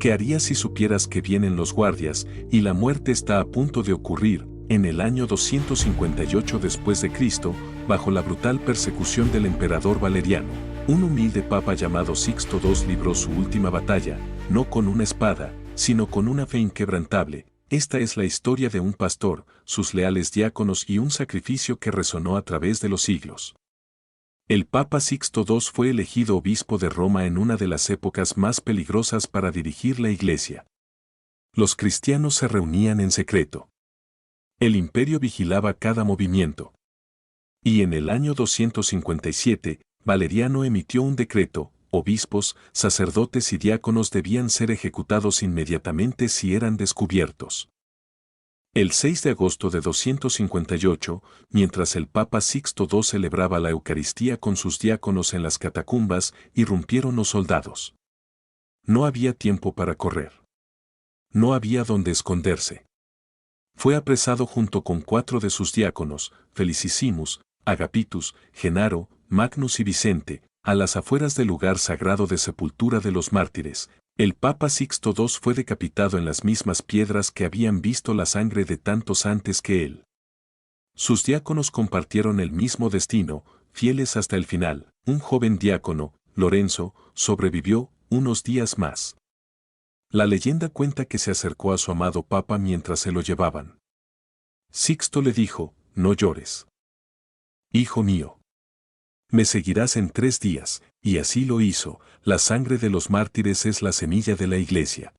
¿Qué harías si supieras que vienen los guardias y la muerte está a punto de ocurrir? En el año 258 después de Cristo, bajo la brutal persecución del emperador Valeriano, un humilde papa llamado Sixto II libró su última batalla, no con una espada, sino con una fe inquebrantable. Esta es la historia de un pastor, sus leales diáconos y un sacrificio que resonó a través de los siglos. El Papa Sixto II fue elegido obispo de Roma en una de las épocas más peligrosas para dirigir la Iglesia. Los cristianos se reunían en secreto. El imperio vigilaba cada movimiento. Y en el año 257, Valeriano emitió un decreto: obispos, sacerdotes y diáconos debían ser ejecutados inmediatamente si eran descubiertos. El 6 de agosto de 258, mientras el Papa Sixto II celebraba la Eucaristía con sus diáconos en las catacumbas, irrumpieron los soldados. No había tiempo para correr. No había dónde esconderse. Fue apresado junto con 4 de sus diáconos, Felicisimus, Agapitus, Genaro, Magnus y Vicente, a las afueras del lugar sagrado de sepultura de los mártires. El Papa Sixto II fue decapitado en las mismas piedras que habían visto la sangre de tantos antes que él. Sus diáconos compartieron el mismo destino, fieles hasta el final. Un joven diácono, Lorenzo, sobrevivió unos días más. La leyenda cuenta que se acercó a su amado Papa mientras se lo llevaban. Sixto le dijo: no llores. Hijo mío. Me seguirás en 3 días, y así lo hizo. La sangre de los mártires es la semilla de la Iglesia.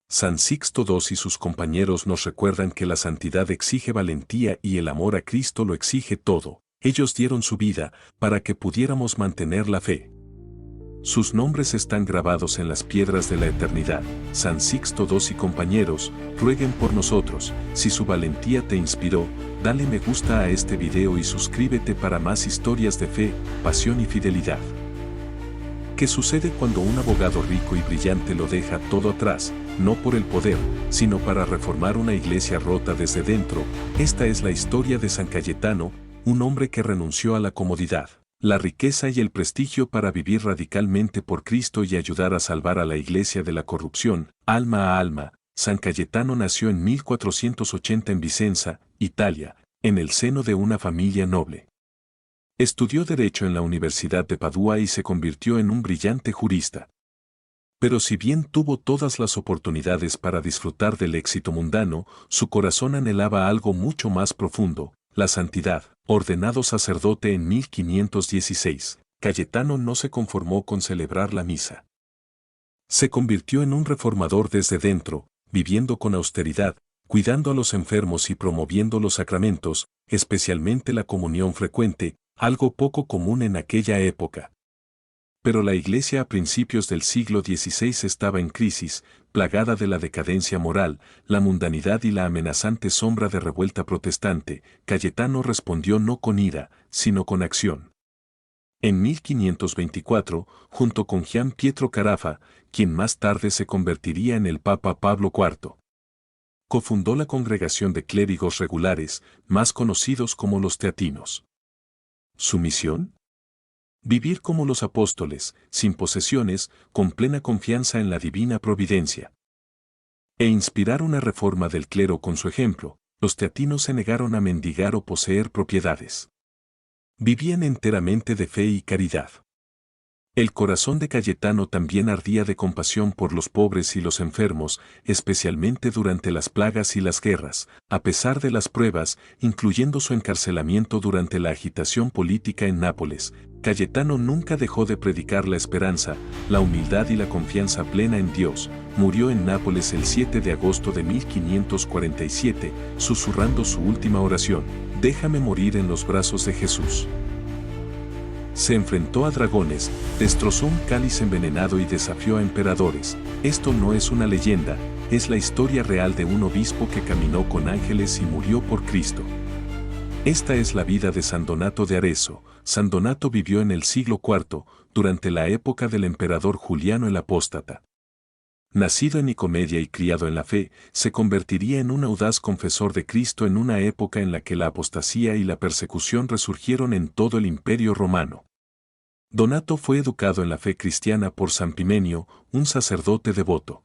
San Sixto II y sus compañeros nos recuerdan que la santidad exige valentía y el amor a Cristo lo exige todo. Ellos dieron su vida para que pudiéramos mantener la fe. Sus nombres están grabados en las piedras de la eternidad. San Sixto II y compañeros, rueguen por nosotros. Si su valentía te inspiró, dale me gusta a este video y suscríbete para más historias de fe, pasión y fidelidad. ¿Qué sucede cuando un abogado rico y brillante lo deja todo atrás, no por el poder, sino para reformar una iglesia rota desde dentro? Esta es la historia de San Cayetano, un hombre que renunció a la comodidad, la riqueza y el prestigio para vivir radicalmente por Cristo y ayudar a salvar a la Iglesia de la corrupción, alma a alma. San Cayetano nació en 1480 en Vicenza, Italia, en el seno de una familia noble. Estudió Derecho en la Universidad de Padua y se convirtió en un brillante jurista. Pero si bien tuvo todas las oportunidades para disfrutar del éxito mundano, su corazón anhelaba algo mucho más profundo: la santidad. Ordenado sacerdote en 1516, Cayetano no se conformó con celebrar la misa. Se convirtió en un reformador desde dentro, viviendo con austeridad, cuidando a los enfermos y promoviendo los sacramentos, especialmente la comunión frecuente, algo poco común en aquella época. Pero la Iglesia a principios del siglo XVI estaba en crisis, plagada de la decadencia moral, la mundanidad y la amenazante sombra de revuelta protestante. Cayetano respondió no con ira, sino con acción. En 1524, junto con Gian Pietro Carafa, quien más tarde se convertiría en el Papa Pablo IV, cofundó la Congregación de Clérigos Regulares, más conocidos como los teatinos. ¿Su misión? Vivir como los apóstoles, sin posesiones, con plena confianza en la divina providencia. E inspirar una reforma del clero con su ejemplo. Los teatinos se negaron a mendigar o poseer propiedades. Vivían enteramente de fe y caridad. El corazón de Cayetano también ardía de compasión por los pobres y los enfermos, especialmente durante las plagas y las guerras. A pesar de las pruebas, incluyendo su encarcelamiento durante la agitación política en Nápoles, Cayetano nunca dejó de predicar la esperanza, la humildad y la confianza plena en Dios. Murió en Nápoles el 7 de agosto de 1547, susurrando su última oración: déjame morir en los brazos de Jesús. Se enfrentó a dragones, destrozó un cáliz envenenado y desafió a emperadores. Esto no es una leyenda, es la historia real de un obispo que caminó con ángeles y murió por Cristo. Esta es la vida de San Donato de Arezzo. San Donato vivió en el siglo IV, durante la época del emperador Juliano el Apóstata. Nacido en Nicomedia y criado en la fe, se convertiría en un audaz confesor de Cristo en una época en la que la apostasía y la persecución resurgieron en todo el Imperio Romano. Donato fue educado en la fe cristiana por San Pimenio, un sacerdote devoto.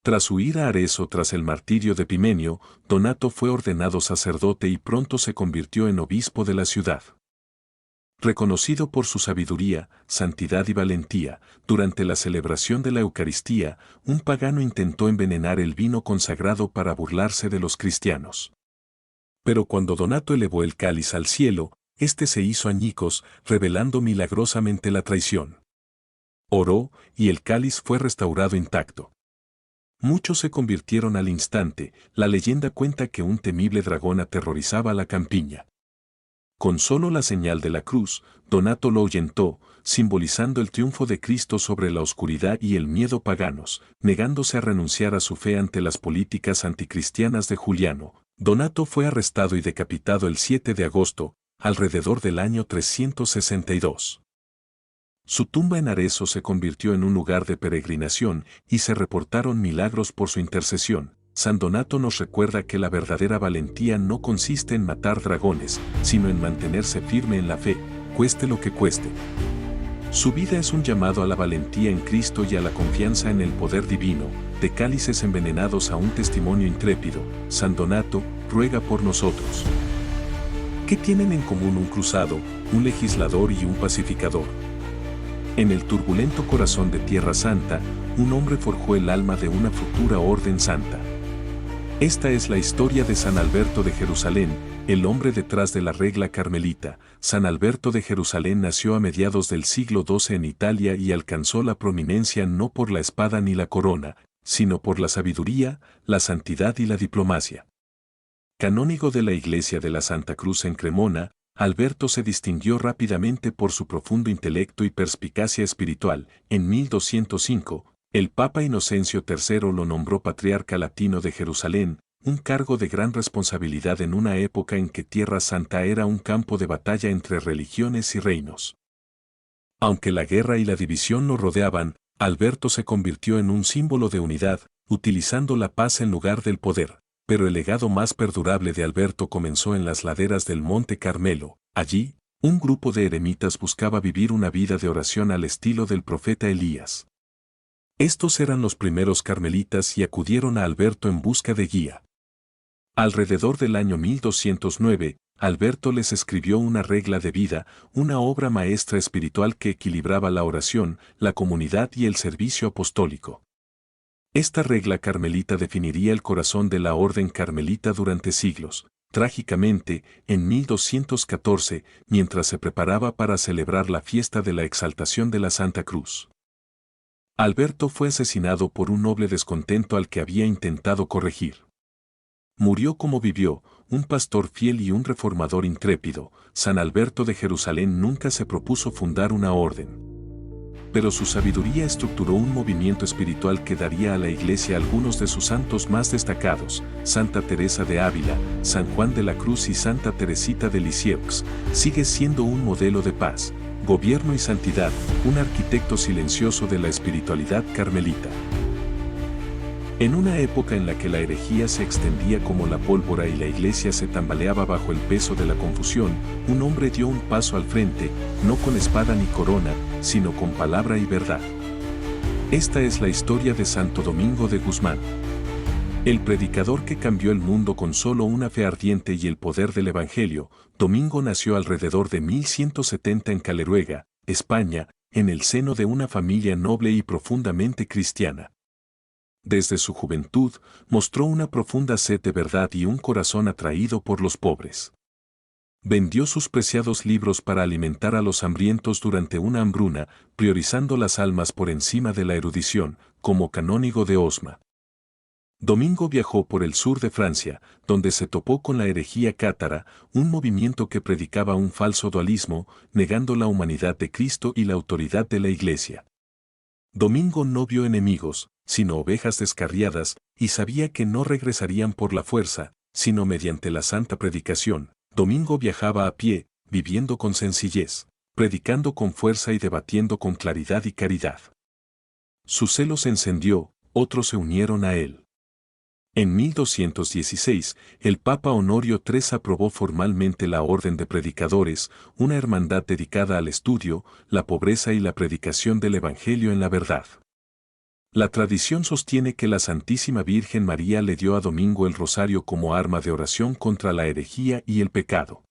Tras huir a Arezzo tras el martirio de Epimenio, Donato fue ordenado sacerdote y pronto se convirtió en obispo de la ciudad. Reconocido por su sabiduría, santidad y valentía, durante la celebración de la Eucaristía, un pagano intentó envenenar el vino consagrado para burlarse de los cristianos. Pero cuando Donato elevó el cáliz al cielo, éste se hizo añicos, revelando milagrosamente la traición. Oró, y el cáliz fue restaurado intacto. Muchos se convirtieron al instante. La leyenda cuenta que un temible dragón aterrorizaba la campiña. Con solo la señal de la cruz, Donato lo ahuyentó, simbolizando el triunfo de Cristo sobre la oscuridad y el miedo paganos, negándose a renunciar a su fe ante las políticas anticristianas de Juliano. Donato fue arrestado y decapitado el 7 de agosto, alrededor del año 362. Su tumba en Arezzo se convirtió en un lugar de peregrinación y se reportaron milagros por su intercesión. San Donato nos recuerda que la verdadera valentía no consiste en matar dragones, sino en mantenerse firme en la fe, cueste lo que cueste. Su vida es un llamado a la valentía en Cristo y a la confianza en el poder divino, de cálices envenenados a un testimonio intrépido. San Donato, ruega por nosotros. ¿Qué tienen en común un cruzado, un legislador y un pacificador? En el turbulento corazón de Tierra Santa, un hombre forjó el alma de una futura orden santa. Esta es la historia de San Alberto de Jerusalén, el hombre detrás de la regla carmelita. San Alberto de Jerusalén nació a mediados del siglo XII en Italia y alcanzó la prominencia no por la espada ni la corona, sino por la sabiduría, la santidad y la diplomacia. Canónigo de la Iglesia de la Santa Cruz en Cremona, Alberto se distinguió rápidamente por su profundo intelecto y perspicacia espiritual. En 1205, el Papa Inocencio III lo nombró patriarca latino de Jerusalén, un cargo de gran responsabilidad en una época en que Tierra Santa era un campo de batalla entre religiones y reinos. Aunque la guerra y la división lo rodeaban, Alberto se convirtió en un símbolo de unidad, utilizando la paz en lugar del poder. Pero el legado más perdurable de Alberto comenzó en las laderas del Monte Carmelo. Allí, un grupo de eremitas buscaba vivir una vida de oración al estilo del profeta Elías. Estos eran los primeros carmelitas y acudieron a Alberto en busca de guía. Alrededor del año 1209, Alberto les escribió una regla de vida, una obra maestra espiritual que equilibraba la oración, la comunidad y el servicio apostólico. Esta regla carmelita definiría el corazón de la orden carmelita durante siglos. Trágicamente, en 1214, mientras se preparaba para celebrar la fiesta de la exaltación de la Santa Cruz, Alberto fue asesinado por un noble descontento al que había intentado corregir. Murió como vivió, un pastor fiel y un reformador intrépido. San Alberto de Jerusalén nunca se propuso fundar una orden, pero su sabiduría estructuró un movimiento espiritual que daría a la Iglesia algunos de sus santos más destacados: Santa Teresa de Ávila, San Juan de la Cruz y Santa Teresita de Lisieux. Sigue siendo un modelo de paz, gobierno y santidad, un arquitecto silencioso de la espiritualidad carmelita. En una época en la que la herejía se extendía como la pólvora y la Iglesia se tambaleaba bajo el peso de la confusión, un hombre dio un paso al frente, no con espada ni corona, sino con palabra y verdad. Esta es la historia de Santo Domingo de Guzmán. El predicador que cambió el mundo con solo una fe ardiente y el poder del Evangelio. Domingo nació alrededor de 1170 en Caleruega, España, en el seno de una familia noble y profundamente cristiana. Desde su juventud, mostró una profunda sed de verdad y un corazón atraído por los pobres. Vendió sus preciados libros para alimentar a los hambrientos durante una hambruna, priorizando las almas por encima de la erudición, como canónigo de Osma. Domingo viajó por el sur de Francia, donde se topó con la herejía cátara, un movimiento que predicaba un falso dualismo, negando la humanidad de Cristo y la autoridad de la Iglesia. Domingo no vio enemigos, sino ovejas descarriadas, y sabía que no regresarían por la fuerza, sino mediante la santa predicación. Domingo viajaba a pie, viviendo con sencillez, predicando con fuerza y debatiendo con claridad y caridad. Su celo se encendió, otros se unieron a él. En 1216, el Papa Honorio III aprobó formalmente la Orden de Predicadores, una hermandad dedicada al estudio, la pobreza y la predicación del Evangelio en la verdad. La tradición sostiene que la Santísima Virgen María le dio a Domingo el rosario como arma de oración contra la herejía y el pecado.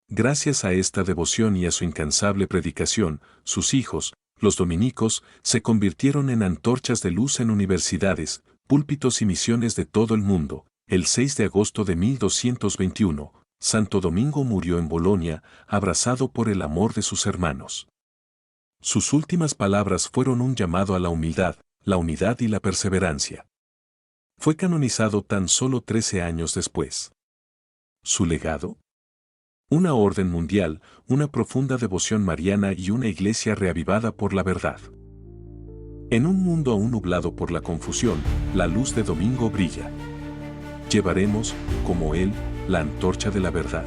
Gracias a esta devoción y a su incansable predicación, sus hijos, los dominicos, se convirtieron en antorchas de luz en universidades, púlpitos y misiones de todo el mundo. El 6 de agosto de 1221, Santo Domingo murió en Bolonia, abrazado por el amor de sus hermanos. Sus últimas palabras fueron un llamado a la humildad, la unidad y la perseverancia. Fue canonizado tan solo 13 años después. ¿Su legado? Una orden mundial, una profunda devoción mariana y una iglesia reavivada por la verdad. En un mundo aún nublado por la confusión, la luz de Domingo brilla. Llevaremos, como él, la antorcha de la verdad.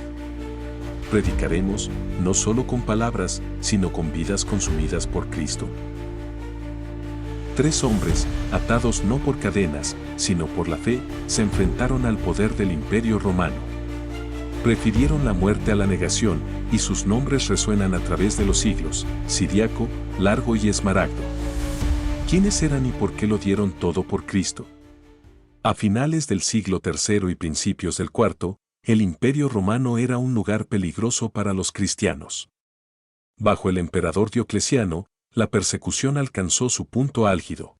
Predicaremos, no solo con palabras, sino con vidas consumidas por Cristo. 3 hombres, atados no por cadenas, sino por la fe, se enfrentaron al poder del Imperio Romano. Prefirieron la muerte a la negación, y sus nombres resuenan a través de los siglos: Ciriaco, Largo y Esmaragdo. ¿Quiénes eran y por qué lo dieron todo por Cristo? A finales del siglo III y principios del IV, el Imperio Romano era un lugar peligroso para los cristianos. Bajo el emperador Diocleciano, la persecución alcanzó su punto álgido.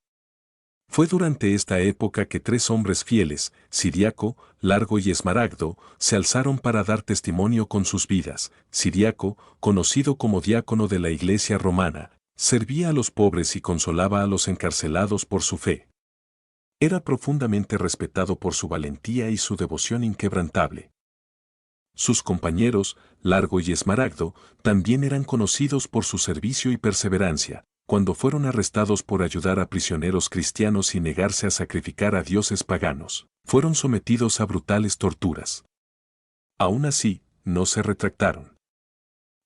Fue durante esta época que 3 hombres fieles, Ciriaco, Largo y Esmaragdo, se alzaron para dar testimonio con sus vidas. Ciriaco, conocido como diácono de la Iglesia romana, servía a los pobres y consolaba a los encarcelados por su fe. Era profundamente respetado por su valentía y su devoción inquebrantable. Sus compañeros, Largo y Esmaragdo, también eran conocidos por su servicio y perseverancia. Cuando fueron arrestados por ayudar a prisioneros cristianos y negarse a sacrificar a dioses paganos, fueron sometidos a brutales torturas. Aún así, no se retractaron.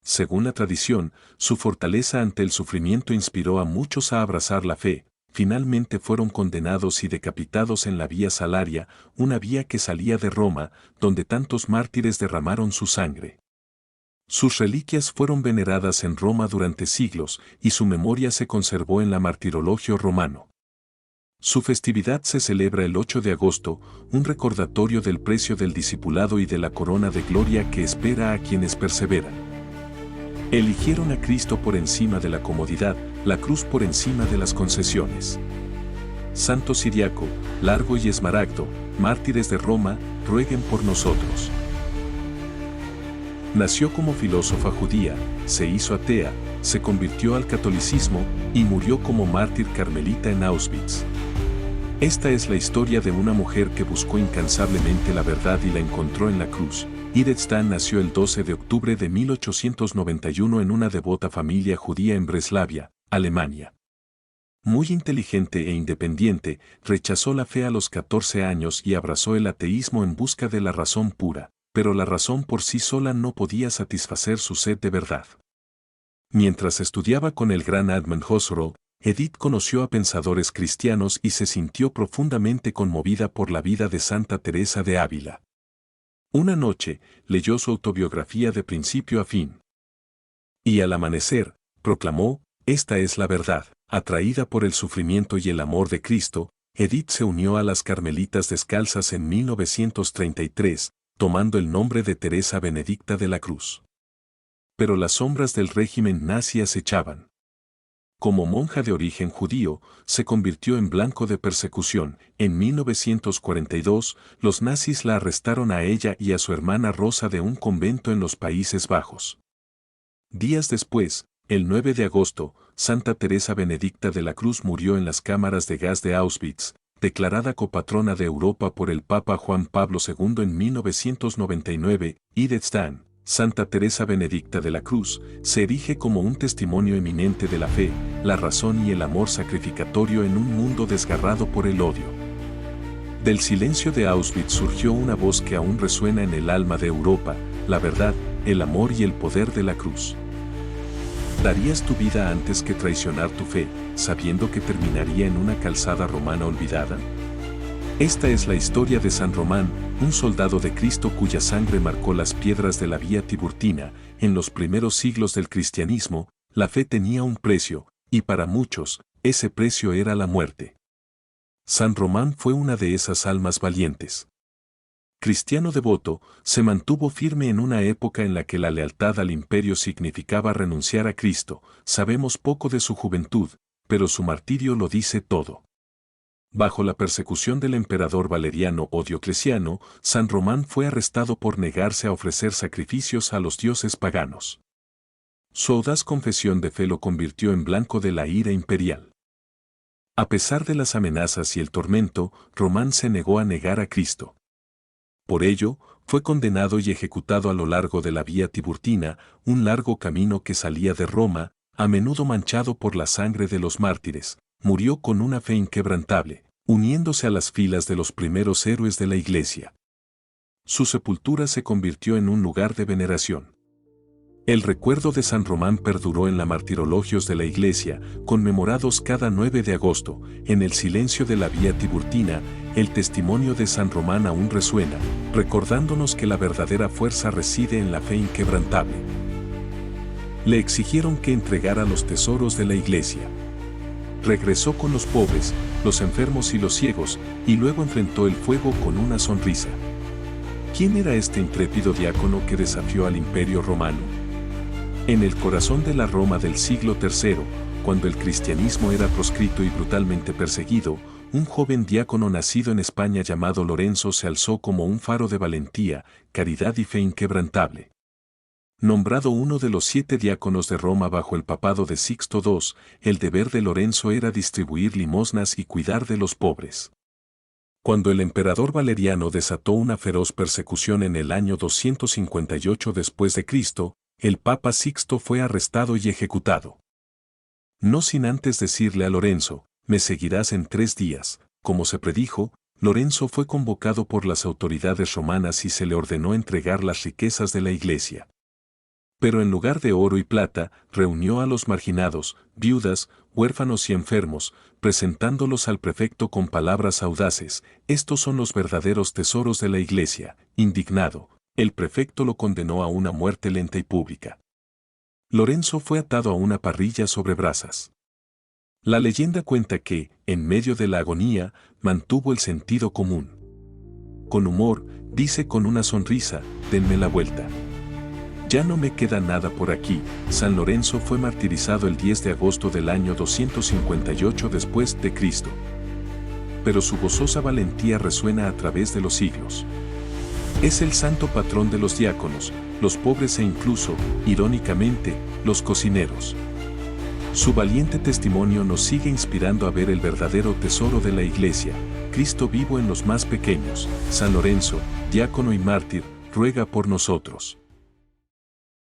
Según la tradición, su fortaleza ante el sufrimiento inspiró a muchos a abrazar la fe. Finalmente fueron condenados y decapitados en la Vía Salaria, una vía que salía de Roma, donde tantos mártires derramaron su sangre. Sus reliquias fueron veneradas en Roma durante siglos, y su memoria se conservó en la Martirologio romano. Su festividad se celebra el 8 de agosto, un recordatorio del precio del discipulado y de la corona de gloria que espera a quienes perseveran. Eligieron a Cristo por encima de la comodidad, la cruz por encima de las concesiones. Santo Ciriaco, Largo y Esmaragdo, mártires de Roma, rueguen por nosotros. Nació como filósofa judía, se hizo atea, se convirtió al catolicismo y murió como mártir carmelita en Auschwitz. Esta es la historia de una mujer que buscó incansablemente la verdad y la encontró en la cruz. Edith Stein nació el 12 de octubre de 1891 en una devota familia judía en Breslavia, Alemania. Muy inteligente e independiente, rechazó la fe a los 14 años y abrazó el ateísmo en busca de la razón pura, pero la razón por sí sola no podía satisfacer su sed de verdad. Mientras estudiaba con el gran Edmund Husserl, Edith conoció a pensadores cristianos y se sintió profundamente conmovida por la vida de Santa Teresa de Ávila. Una noche, leyó su autobiografía de principio a fin. Y al amanecer, proclamó: «Esta es la verdad». Atraída por el sufrimiento y el amor de Cristo, Edith se unió a las Carmelitas Descalzas en 1933, tomando el nombre de Teresa Benedicta de la Cruz. Pero las sombras del régimen nazi acechaban. Como monja de origen judío, se convirtió en blanco de persecución. En 1942, los nazis la arrestaron a ella y a su hermana Rosa de un convento en los Países Bajos. Días después, el 9 de agosto, Santa Teresa Benedicta de la Cruz murió en las cámaras de gas de Auschwitz, declarada copatrona de Europa por el Papa Juan Pablo II en 1999. Edith Stein, Santa Teresa Benedicta de la Cruz, se erige como un testimonio eminente de la fe, la razón y el amor sacrificatorio en un mundo desgarrado por el odio. Del silencio de Auschwitz surgió una voz que aún resuena en el alma de Europa: la verdad, el amor y el poder de la cruz. ¿Darías tu vida antes que traicionar tu fe, sabiendo que terminaría en una calzada romana olvidada? Esta es la historia de San Román, un soldado de Cristo cuya sangre marcó las piedras de la Vía Tiburtina. En los primeros siglos del cristianismo, la fe tenía un precio, y para muchos, ese precio era la muerte. San Román fue una de esas almas valientes. Cristiano devoto, se mantuvo firme en una época en la que la lealtad al imperio significaba renunciar a Cristo. Sabemos poco de su juventud, pero su martirio lo dice todo. Bajo la persecución del emperador Valeriano o Diocleciano, San Román fue arrestado por negarse a ofrecer sacrificios a los dioses paganos. Su audaz confesión de fe lo convirtió en blanco de la ira imperial. A pesar de las amenazas y el tormento, Román se negó a negar a Cristo. Por ello, fue condenado y ejecutado a lo largo de la Vía Tiburtina, un largo camino que salía de Roma, a menudo manchado por la sangre de los mártires. Murió con una fe inquebrantable, uniéndose a las filas de los primeros héroes de la Iglesia. Su sepultura se convirtió en un lugar de veneración. El recuerdo de San Román perduró en la martirologios de la Iglesia, conmemorados cada 9 de agosto. En el silencio de la Vía Tiburtina, el testimonio de San Román aún resuena, recordándonos que la verdadera fuerza reside en la fe inquebrantable. Le exigieron que entregara los tesoros de la Iglesia. Regresó con los pobres, los enfermos y los ciegos, y luego enfrentó el fuego con una sonrisa. ¿Quién era este intrépido diácono que desafió al Imperio Romano? En el corazón de la Roma del siglo III, cuando el cristianismo era proscrito y brutalmente perseguido, un joven diácono nacido en España llamado Lorenzo se alzó como un faro de valentía, caridad y fe inquebrantable. Nombrado uno de los 7 diáconos de Roma bajo el papado de Sixto II, el deber de Lorenzo era distribuir limosnas y cuidar de los pobres. Cuando el emperador Valeriano desató una feroz persecución en el año 258 después de Cristo, el Papa Sixto fue arrestado y ejecutado. No sin antes decirle a Lorenzo, me seguirás en 3 días, como se predijo, Lorenzo fue convocado por las autoridades romanas y se le ordenó entregar las riquezas de la Iglesia. Pero en lugar de oro y plata, reunió a los marginados, viudas, huérfanos y enfermos, presentándolos al prefecto con palabras audaces, estos son los verdaderos tesoros de la Iglesia. Indignado, el prefecto lo condenó a una muerte lenta y pública. Lorenzo fue atado a una parrilla sobre brasas. La leyenda cuenta que, en medio de la agonía, mantuvo el sentido común. Con humor, dice con una sonrisa, denme la vuelta. Ya no me queda nada por aquí. San Lorenzo fue martirizado el 10 de agosto del año 258 después de Cristo. Pero su gozosa valentía resuena a través de los siglos. Es el santo patrón de los diáconos, los pobres e incluso, irónicamente, los cocineros. Su valiente testimonio nos sigue inspirando a ver el verdadero tesoro de la Iglesia, Cristo vivo en los más pequeños. San Lorenzo, diácono y mártir, ruega por nosotros.